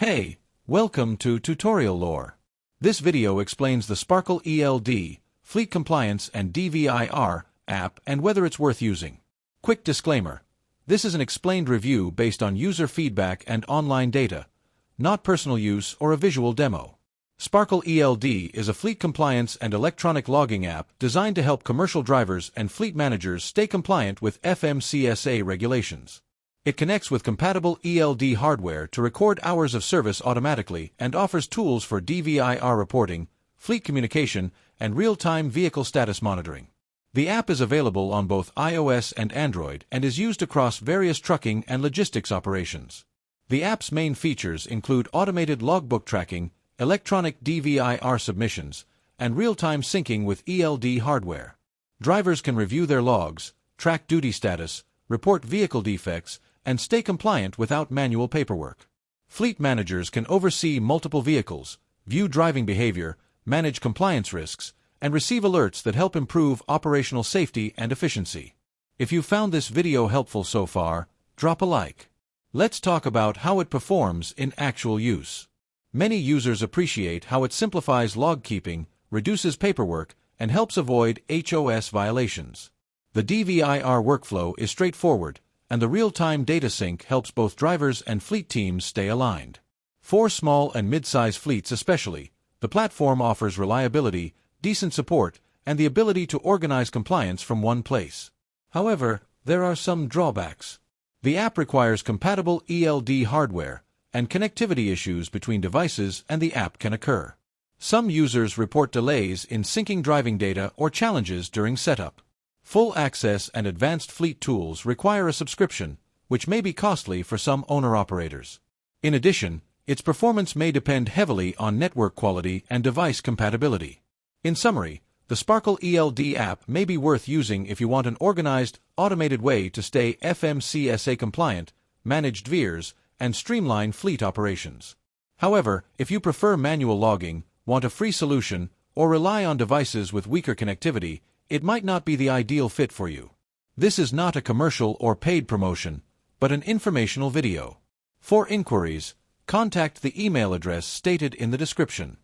Hey, welcome to Tutorial Lore. This video explains the Sparkle ELD, Fleet Compliance and DVIR app and whether it's worth using. Quick disclaimer. This is an explained review based on user feedback and online data, not personal use or a visual demo. Sparkle ELD is a fleet compliance and electronic logging app designed to help commercial drivers and fleet managers stay compliant with FMCSA regulations. It connects with compatible ELD hardware to record hours of service automatically and offers tools for DVIR reporting, fleet communication, and real-time vehicle status monitoring. The app is available on both iOS and Android and is used across various trucking and logistics operations. The app's main features include automated logbook tracking, electronic DVIR submissions, and real-time syncing with ELD hardware. Drivers can review their logs, track duty status, report vehicle defects, and stay compliant without manual paperwork. Fleet managers can oversee multiple vehicles, view driving behavior, manage compliance risks, and receive alerts that help improve operational safety and efficiency. If you found this video helpful so far, drop a like. Let's talk about how it performs in actual use. Many users appreciate how it simplifies log keeping, reduces paperwork, and helps avoid HOS violations. The DVIR workflow is straightforward, and the real-time data sync helps both drivers and fleet teams stay aligned. For small and mid-size fleets especially, the platform offers reliability, decent support, and the ability to organize compliance from one place. However, there are some drawbacks. The app requires compatible ELD hardware, and connectivity issues between devices and the app can occur. Some users report delays in syncing driving data or challenges during setup. Full access and advanced fleet tools require a subscription, which may be costly for some owner-operators. In addition, its performance may depend heavily on network quality and device compatibility. In summary, the Sparkle ELD app may be worth using if you want an organized, automated way to stay FMCSA compliant, manage DVIRs, and streamline fleet operations. However, if you prefer manual logging, want a free solution, or rely on devices with weaker connectivity, it might not be the ideal fit for you. This is not a commercial or paid promotion, but an informational video. For inquiries, contact the email address stated in the description.